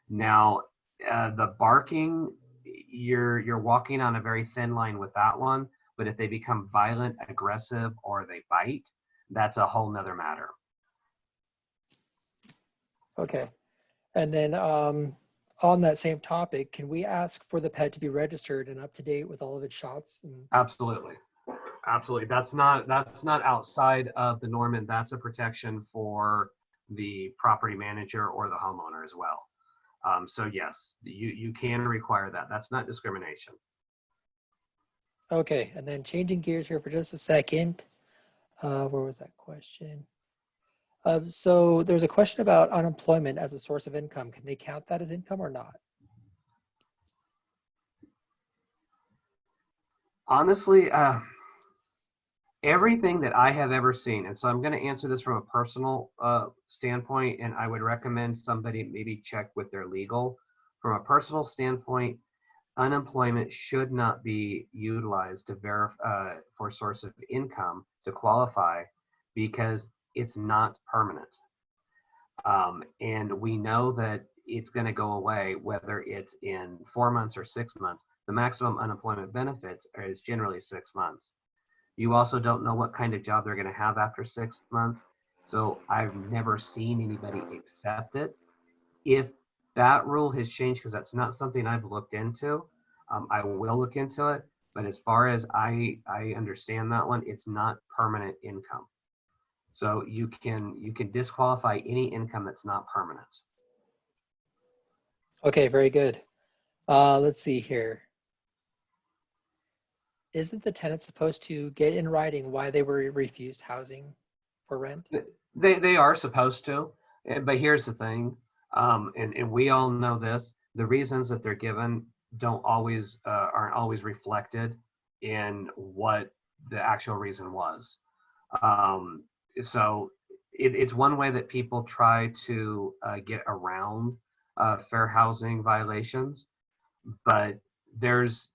Now, the barking, you're walking on a very thin line with that one, but if they become violent, aggressive, or they bite, that's a whole nother matter. Okay. And then on that same topic, can we ask for the pet to be registered and up to date with all of its shots? Absolutely. Absolutely. That's not outside of the norm, and that's a protection for the property manager or the homeowner as well. So yes, you can require that. That's not discrimination. Okay, and then changing gears here for just a second. Where was that question? So there's a question about unemployment as a source of income. Can they count that as income or not? Honestly, everything that I have ever seen, and so I'm going to answer this from a personal standpoint, and I would recommend somebody maybe check with their legal. From a personal standpoint, unemployment should not be utilized to verify for a source of income to qualify, because it's not permanent. And we know that it's going to go away, whether it's in 4 months or 6 months. The maximum unemployment benefits is generally 6 months. You also don't know what kind of job they're going to have after 6 months. So I've never seen anybody accept it. If that rule has changed, because that's not something I've looked into, I will look into it. But as far as I understand that one, it's not permanent income. So you can disqualify any income that's not permanent. Okay, very good. Let's see here. Isn't the tenant supposed to get in writing why they were refused housing for rent? They are supposed to, but here's the thing, and we all know this: the reasons that they're given aren't always reflected in what the actual reason was. So it's one way that people try to get around fair housing violations, but there's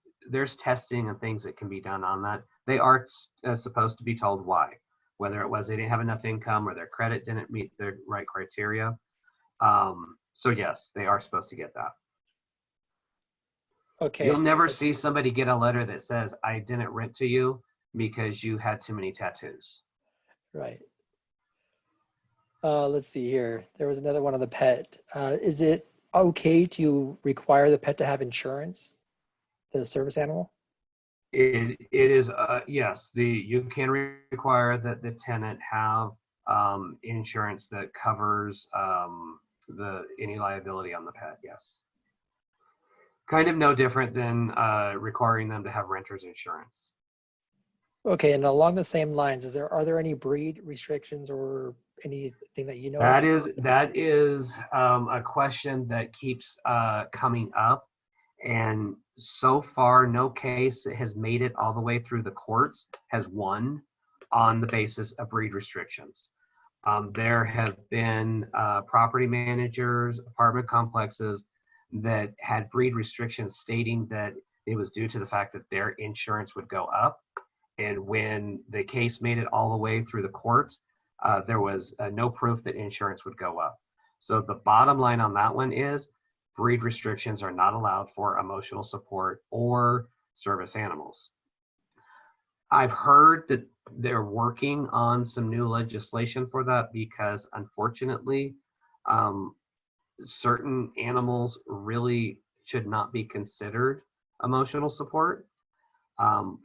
testing and things that can be done on that. They are supposed to be told why, whether it was they didn't have enough income or their credit didn't meet the right criteria. So yes, they are supposed to get that. Okay. You'll never see somebody get a letter that says, I didn't rent to you because you had too many tattoos. Right. Let's see here. There was another one on the pet. Is it okay to require the pet to have insurance, the service animal? It is, yes, you can require that the tenant have insurance that covers any liability on the pet, yes. Kind of no different than requiring them to have renter's insurance. Okay, and along the same lines, are there any breed restrictions or anything that you know That of? is a question that keeps coming up, and so far no case that has made it all the way through the courts has won on the basis of breed restrictions. There have been property managers, apartment complexes that had breed restrictions stating that it was due to the fact that their insurance would go up. And when the case made it all the way through the courts, there was no proof that insurance would go up. So the bottom line on that one is breed restrictions are not allowed for emotional support or service animals. I've heard that they're working on some new legislation for that because unfortunately, certain animals really should not be considered emotional support.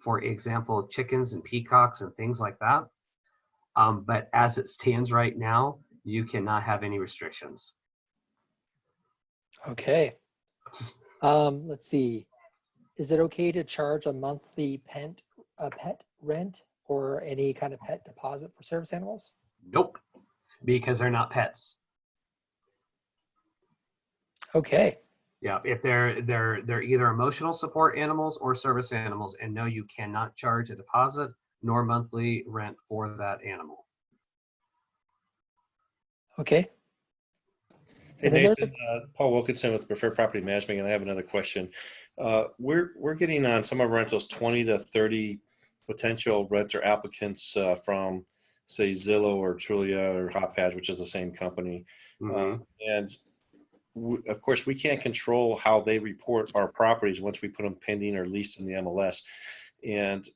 For example, chickens and peacocks and things like that. But as it stands right now, you cannot have any restrictions. Okay. Let's see. Is it okay to charge a monthly pet rent or any kind of pet deposit for service animals? Nope, because they're not pets. Okay. Yeah, if they're either emotional support animals or service animals, and no, you cannot charge a deposit nor monthly rent for that animal. Okay. Hey, Nathan, Paul Wilkinson with Preferred Property Management, and I have another question. We're getting on some of our rentals 20 to 30 potential renter applicants from, say, Zillow or Trulia or Hotpatch, which is the same company. Mm-hmm. And of course, we can't control how they report our properties once we put them pending or leased in the MLS. And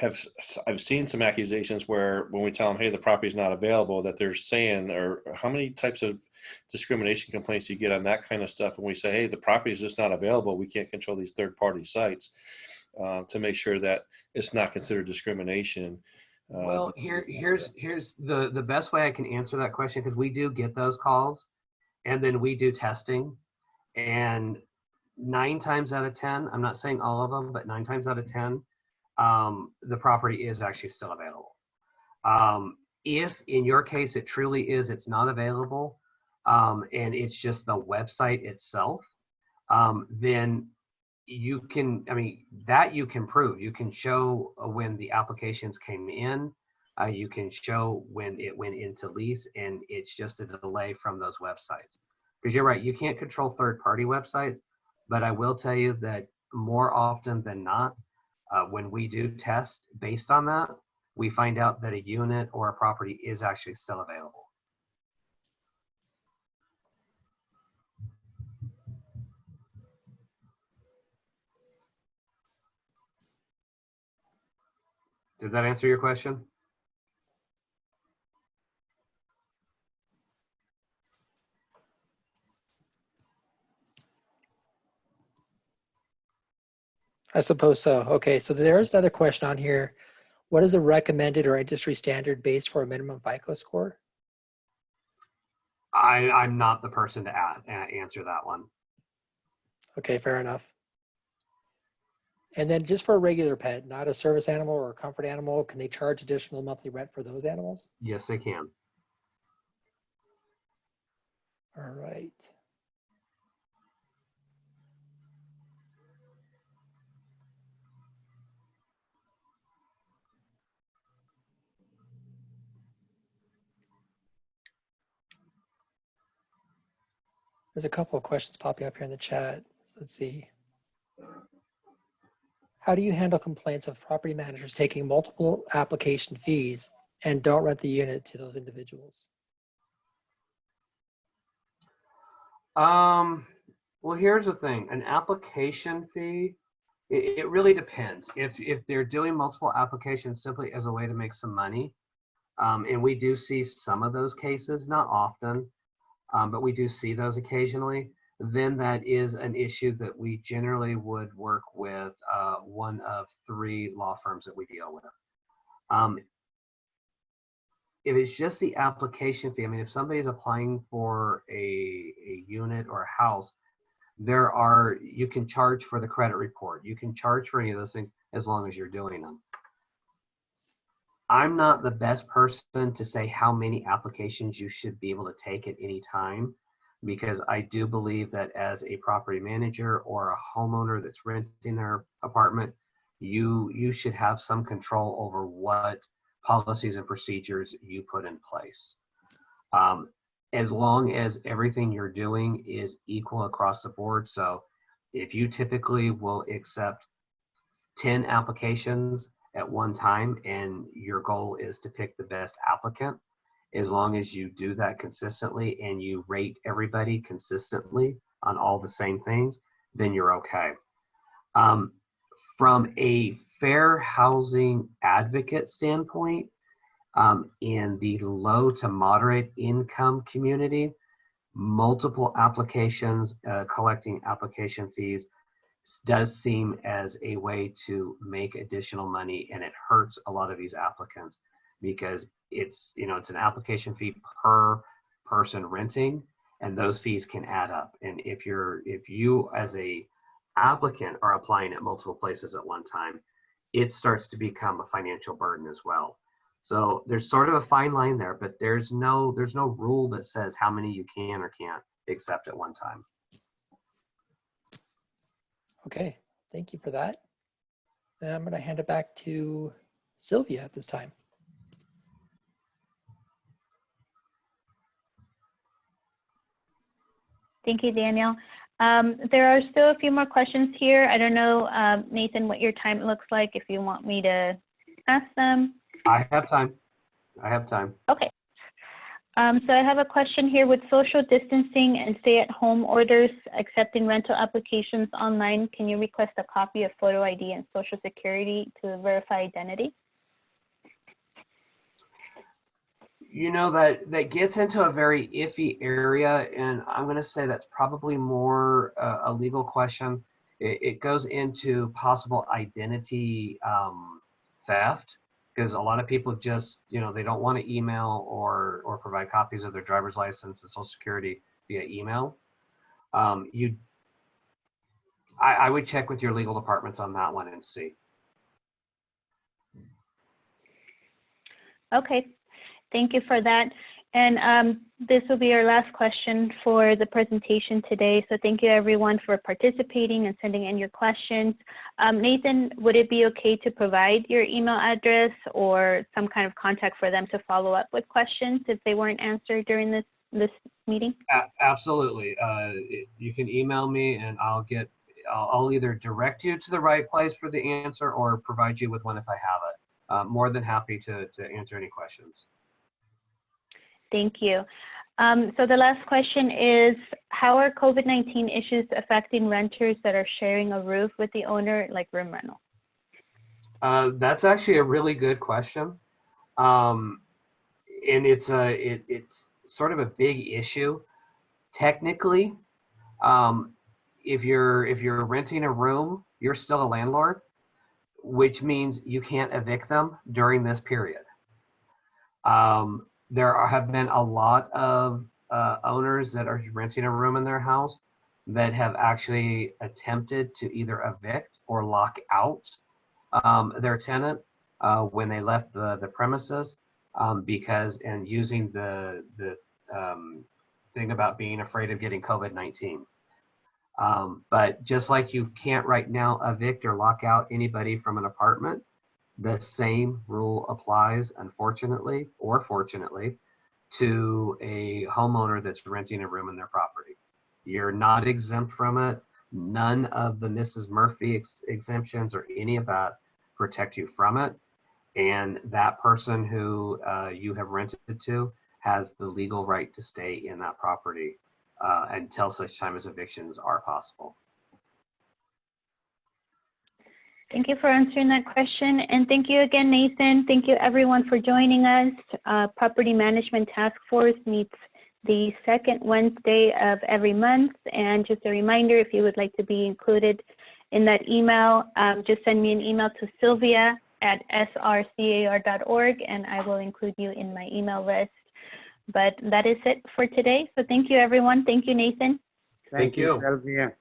I've seen some accusations where when we tell them, hey, the property's not available, that they're saying, or how many types of discrimination complaints you get on that kind of stuff when we say, hey, the property is just not available, we can't control these third-party sites, to make sure that it's not considered discrimination. Well, here's the best way I can answer that question, because we do get those calls, and then we do testing, and 9 times out of 10, I'm not saying all of them, but 9 times out of 10, the property is actually still available. If in your case it truly is, it's not available, and it's just the website itself, then you can, that you can prove. You can show when the applications came in, you can show when it went into lease, and it's just a delay from those websites. Because you're right, you can't control third-party websites, but I will tell you that more often than not, when we do test based on that, we find out that a unit or a property is actually still available. Does that answer your question? I suppose so. Okay, so there's another question on here. What is a recommended or industry standard base for a minimum FICO score? I'm not the person to answer that one. Okay, fair enough. And then just for a regular pet, not a service animal or a comfort animal, can they charge additional monthly rent for those animals? Yes, they can. All right. There's a couple of questions popping up here in the chat. So let's see. How do you handle complaints of property managers taking multiple application fees and don't rent the unit to those individuals? Well, here's the thing. An application fee, it really depends. If they're doing multiple applications simply as a way to make some money, and we do see some of those cases, not often, but we do see those occasionally, then that is an issue that we generally would work with one of 3 law firms that we deal with. If it's just the application fee, if somebody's applying for a unit or a house, you can charge for the credit report. You can charge for any of those things as long as you're doing them. I'm not the best person to say how many applications you should be able to take at any time, because I do believe that as a property manager or a homeowner that's renting their apartment, you should have some control over what policies and procedures you put in place. As long as everything you're doing is equal across the board. So if you typically will accept 10 applications at one time and your goal is to pick the best applicant, as long as you do that consistently and you rate everybody consistently on all the same things, then you're okay. From a fair housing advocate standpoint, in the low to moderate income community, multiple applications, collecting application fees does seem as a way to make additional money, and it hurts a lot of these applicants because it's an application fee per person renting, and those fees can add up. And if you as a applicant are applying at multiple places at one time, it starts to become a financial burden as well. So there's sort of a fine line there, but there's no rule that says how many you can or can't accept at one time. Okay, thank you for that. And I'm going to hand it back to Sylvia at this time. Thank you, Daniel. There are still a few more questions here. I don't know, Nathan, what your time looks like, if you want me to ask them. I have time. Okay. So I have a question here. With social distancing and stay-at-home orders accepting rental applications online, can you request a copy of photo ID and social security to verify identity? You know, that gets into a very iffy area, and I'm going to say that's probably more a legal question. It goes into possible identity theft, because a lot of people just, you know, they don't want to email or provide copies of their driver's license and social security via email. I would check with your legal departments on that one and see. Okay, thank you for that. And this will be our last question for the presentation today. So thank you everyone for participating and sending in your questions. Nathan, would it be okay to provide your email address or some kind of contact for them to follow up with questions if they weren't answered during this meeting? Absolutely. You can email me and I'll either direct you to the right place for the answer or provide you with one if I have it. More than happy to answer any questions. Thank you. So the last question is, how are COVID-19 issues affecting renters that are sharing a roof with the owner, like room rental? That's actually a really good question. And it's sort of a big issue. Technically, if you're renting a room, you're still a landlord, which means you can't evict them during this period. There have been a lot of owners that are renting a room in their house that have actually attempted to either evict or lock out their tenant when they left the premises because and using the thing about being afraid of getting COVID-19. But just like you can't right now evict or lock out anybody from an apartment, the same rule applies, unfortunately or fortunately, to a homeowner that's renting a room in their property. You're not exempt from it. None of the Mrs. Murphy exemptions or any of that protect you from it. And that person who you have rented to has the legal right to stay in that property until such time as evictions are possible. Thank you for answering that question. And thank you again, Nathan. Thank you everyone for joining us. Property Management Task Force meets the second Wednesday of every month. And just a reminder, if you would like to be included in that email, just send me an email to sylvia@srcar.org and I will include you in my email list. But that is it for today. So thank you everyone. Thank you, Nathan. Thank you, Sylvia.